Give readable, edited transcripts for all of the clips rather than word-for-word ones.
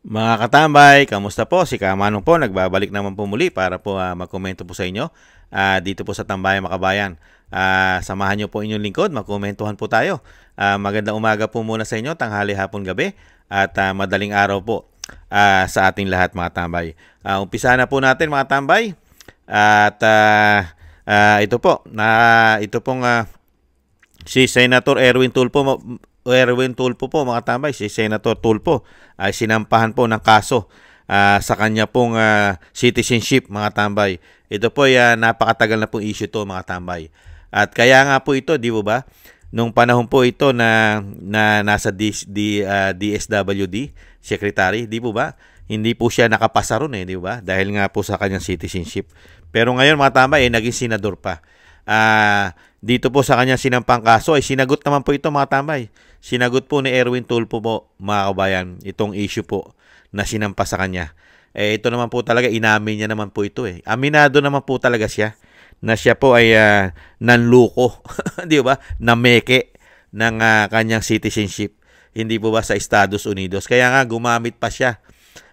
Mga katambay, kamusta po? Si Kamanong po, nagbabalik naman po muli para po magkomento po sa inyo dito po sa Tambayan Makabayan. Samahan nyo po inyong lingkod, magkomentuhan po tayo. Magandang umaga po muna sa inyo, tanghali, hapon, gabi at madaling araw po sa ating lahat mga tambay. Umpisa na po natin mga tambay at ito pong si Senator Erwin Tulfo po mga tambay, si Senator Tulfo ay sinampahan po ng kaso sa kanya pong citizenship mga tambay. Ito po ay napakatagal na pong issue to mga tambay. At kaya nga po ito, di ba? Nung panahon po ito na nasa DSWD secretary, di ba? Hindi po siya nakapasa ron di ba? Dahil nga po sa kanyang citizenship. Pero ngayon mga tambay, naging senador pa. Dito po sa kanyang sinampang kaso ay sinagot naman po ito mga tambay. Sinagot po ni Erwin Tulfo po mga kabayan itong issue po na sinampa sa kanya. Ito naman po talaga, inamin niya naman po ito Aminado naman po talaga siya na siya po ay nanluko, di ba? Nameke ng kanyang citizenship. Hindi po ba sa Estados Unidos. Kaya nga gumamit pa siya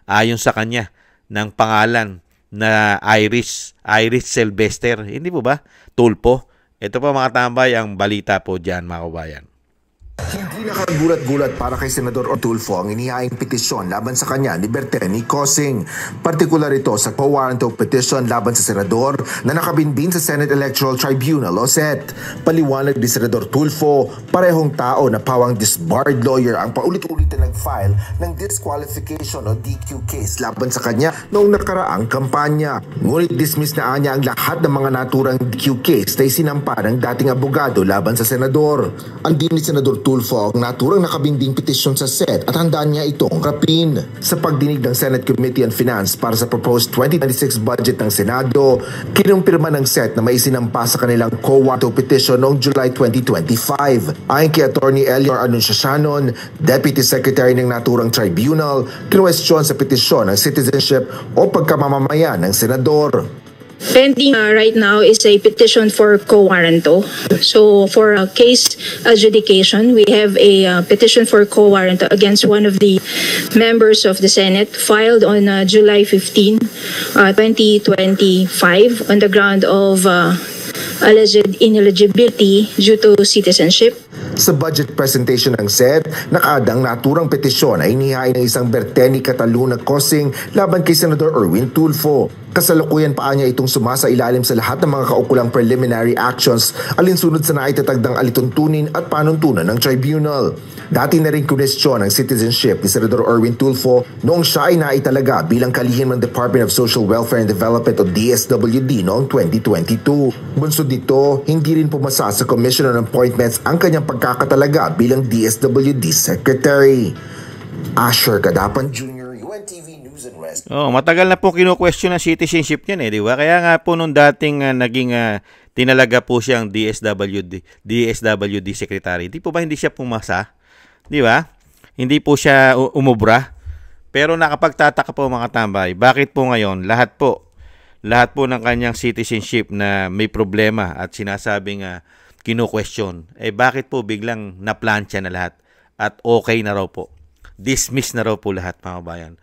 ayon sa kanya ng pangalan na Iris Sylvester. Hindi po ba? Tulfo. Ito po mga tambay ang balita po dyan mga kabayan. Hindi nakagulat-gulat para kay Senador Tulfo ang inihaing petisyon laban sa kanya ni Berteni Cosing. Partikular ito sa co-warrant of petition laban sa senador na nakabinbin sa Senate Electoral Tribunal o SET. Paliwanag ni Senador Tulfo, parehong tao na pawang disbarred lawyer ang paulit-ulit na nag-file ng disqualification o DQ case laban sa kanya noong nakaraang kampanya. Ngunit dismiss na niya ang lahat ng mga naturang DQ case na isinampa ng dating abogado laban sa senador. Ang din ni Senador Tulfo ang naturang nakabinding petisyon sa SET at handaan niya itong rapin. Sa pagdinig ng Senate Committee on Finance para sa proposed 2026 budget ng Senado, kinumpirma ng SET na may isinampa sa kanilang co-warrant of petition noong July 2025. Ayon kay Attorney Elior Anunciacianon, Deputy Secretary ng naturang tribunal, kinwestiyon sa petisyon ng citizenship o pagkamamamayan ng senador. Pending right now is a petition for co-warranto. So for case adjudication, we have a petition for co-warranto against one of the members of the Senate filed on July 15, 2025 on the ground of alleged ineligibility due to citizenship. Sa budget presentation ng SED, nakaadang naturang petisyon ay inihain ng isang Berteni Cataluna Cosing laban kay Senador Erwin Tulfo. Kasalukuyan pa niya itong sumasa ilalim sa lahat ng mga kaukulang preliminary actions alinsunod sa naitatag ng alituntunin at panuntunan ng tribunal. Dati na rin kunestyon ang citizenship ni Senador Erwin Tulfo noong siya ay naitalaga bilang kalihim ng Department of Social Welfare and Development o DSWD noong 2022. Bunsod nito, hindi rin pumasa sa Commission on Appointments ang kanyang pagkakatalaga bilang DSWD Secretary. Asher Kadapan Jr., UNTV News and Rescue. Matagal na po kino-question ang citizenship niyan di ba? Kaya nga po nung dating naging tinalaga po siyang DSWD Secretary. Di po ba hindi siya pumasa? Di ba? Hindi po siya umubra. Pero nakapagtataka po mga tambay, bakit po ngayon lahat po ng kanyang citizenship na may problema at sinasabing kino-question, bakit po biglang naplansya na lahat at okay na raw po? Dismiss na raw po lahat mga kabayan.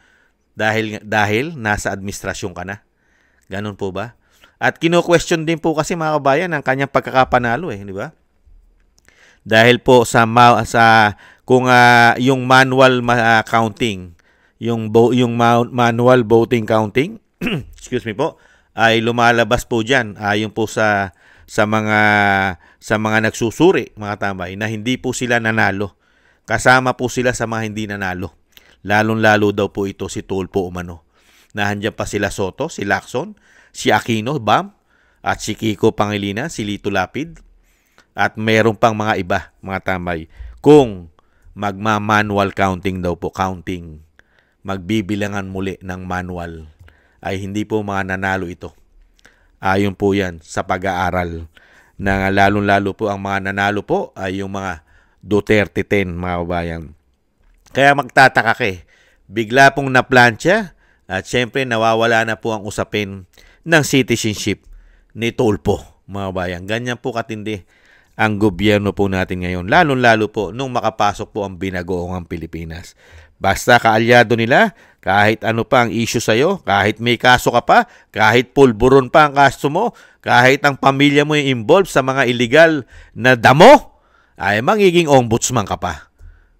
Dahil nasa administrasyon ka na. Ganun po ba? At kino-question din po kasi mga kabayan ang kanyang pagkakapanalo di ba? Dahil po kung yung manual counting, yung manual voting counting, excuse me po, ay lumalabas po diyan ayon po sa mga nagsusuri mga tambay na hindi po sila nanalo. Kasama po sila sa mga hindi nanalo. Lalong-lalo daw po ito si Tulfo umano. Nahandiyan pa sila Soto, si Lacson, si Aquino, Bam, at si Kiko Pangilinan, si Lito Lapid, at meron pang mga iba, mga tambay. Kung magma-manual counting daw po, magbibilangan muli ng manual, ay hindi po mga nanalo ito. Ayon po yan sa pag-aaral na lalong-lalo po ang mga nanalo po ay yung mga Duterte 10, mga kabayan. Kaya magtataka bigla pong naplansya at syempre nawawala na po ang usapin ng citizenship ni Tulfo, mga kabayan. Ganyan po katindi ang gobyerno po natin ngayon, lalong-lalo po nung makapasok po ang binagoong Pilipinas. Basta kaalyado nila, kahit ano pa ang issue sa'yo, kahit may kaso ka pa, kahit pulburon pa ang kaso mo, kahit ang pamilya mo yung involved sa mga illegal na damo, ay magiging ombudsman ka pa.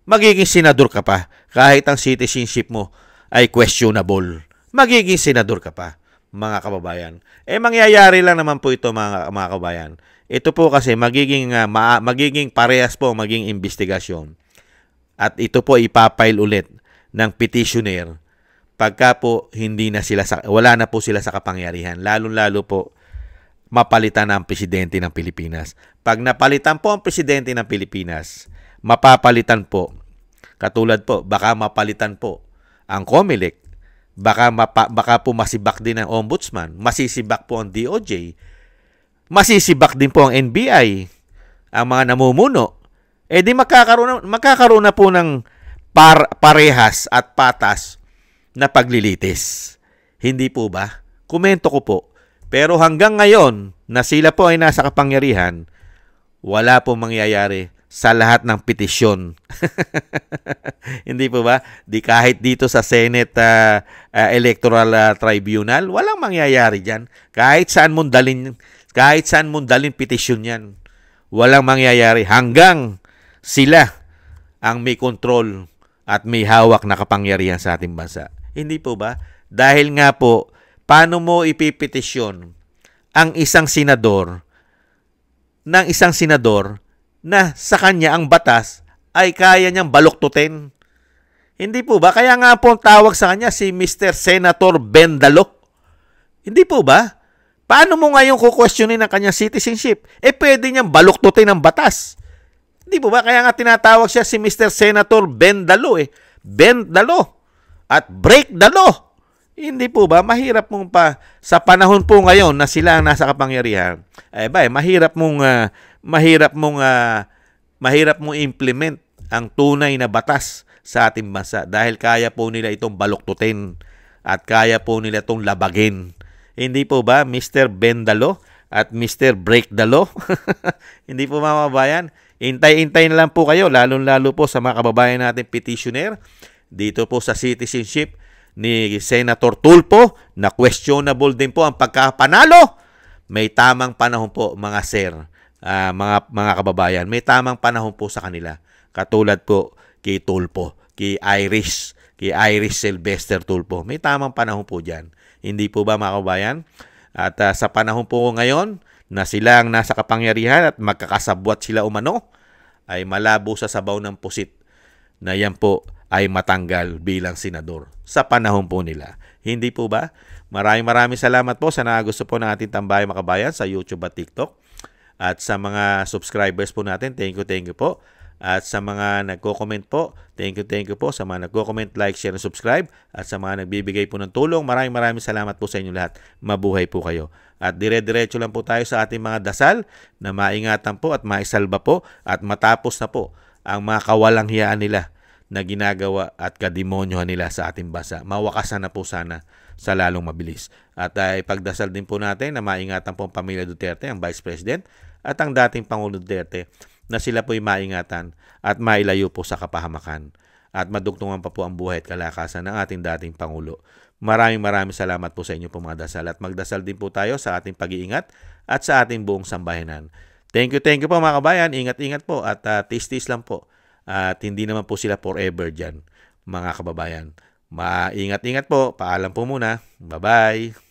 Magiging senador ka pa. Kahit ang citizenship mo ay questionable, magiging senador ka pa, mga kababayan. Mangyayari lang naman po ito, mga kababayan. Ito po kasi magiging parehas po maging investigasyon. At ito po ipapile ulit ng petitioner pagka po wala na po sila sa kapangyarihan. Lalo-lalo po mapalitan ang presidente ng Pilipinas. Pag napalitan po ang presidente ng Pilipinas, mapapalitan po, katulad po, baka mapalitan po ang COMELEC, baka po masibak din ang ombudsman, masisibak po ang DOJ, masisibak din po ang NBI, ang mga namumuno. Di magkakaroon na po ng parehas at patas na paglilitis. Hindi po ba? Komento ko po. Pero hanggang ngayon na sila po ay nasa kapangyarihan, wala po mangyayari sa lahat ng petisyon. Hindi po ba? Kahit dito sa Senate Electoral Tribunal, walang mangyayari diyan. Kahit saan mong dalin petisyon 'yan, walang mangyayari hanggang sila ang may control at may hawak na kapangyarihan sa ating bansa. Hindi po ba? Dahil nga po, paano mo ipipetisyon ang isang senador na sa kanya ang batas ay kaya niyang baluktutin? Hindi po ba? Kaya nga po ang tawag sa kanya si Mr. Senator Bendalo. Hindi po ba? Paano mo ngayon kukwestiyonin ang kanyang citizenship? Pwede niyang baluktutin ang batas. Hindi po ba? Kaya nga tinatawag siya si Mr. Senator Bendalo Bend the law at break the law. Hindi po ba? Mahirap mong sa panahon po ngayon na sila ang nasa kapangyarihan, mahirap mong implement ang tunay na batas sa ating bansa dahil kaya po nila itong baluktutin at kaya po nila itong labagin. Hindi po ba, Mr. Bendalo at Mr. Break the Law? Hindi po, mga kababayan? Intay-intay na lang po kayo, lalong-lalo po sa mga kababayan natin petitioner dito po sa citizenship ni Senator Tulfo na questionable din po ang pagkapanalo. May tamang panahon po, mga sir, mga kababayan. May tamang panahon po sa kanila. Katulad po kay Tulfo, kay Irish Sylvester Tulfo. May tamang panahon po dyan. Hindi po ba, mga kababayan? At sa panahon po ngayon na sila ang nasa kapangyarihan at magkakasabwat sila umano, ay malabo sa sabaw ng pusit na yan po ay matanggal bilang senador sa panahon po nila. Hindi po ba? Maraming salamat po sa nagusto po ng ating tambayan, mga kabayan, sa YouTube at TikTok. At sa mga subscribers po natin, thank you po. At sa mga nagko-comment po, thank you po. Sa mga nagko-comment, like, share, and subscribe. At sa mga nagbibigay po ng tulong, maraming salamat po sa inyo lahat. Mabuhay po kayo. At dire-diretso lang po tayo sa ating mga dasal na maingatan po at maisalba po at matapos na po ang mga kawalang hiyaan nila na ginagawa at kademonyohan nila sa ating bansa. Mawakasan na po sana sa lalong mabilis. At ipagdasal din po natin na maingatan po ang pamilya Duterte, ang Vice President, at ang dating Pangulo Duterte na sila po'y maingatan at mailayo po sa kapahamakan at madugtungan pa po ang buhay at kalakasan ng ating dating Pangulo. Maraming salamat po sa inyo po, mga dasal, at magdasal din po tayo sa ating pag-iingat at sa ating buong sambayanan. Thank you po, mga kabayan. Ingat po at tis-tis lang po. At hindi naman po sila forever dyan, mga kababayan. Maingat po. Paalam po muna. Bye-bye.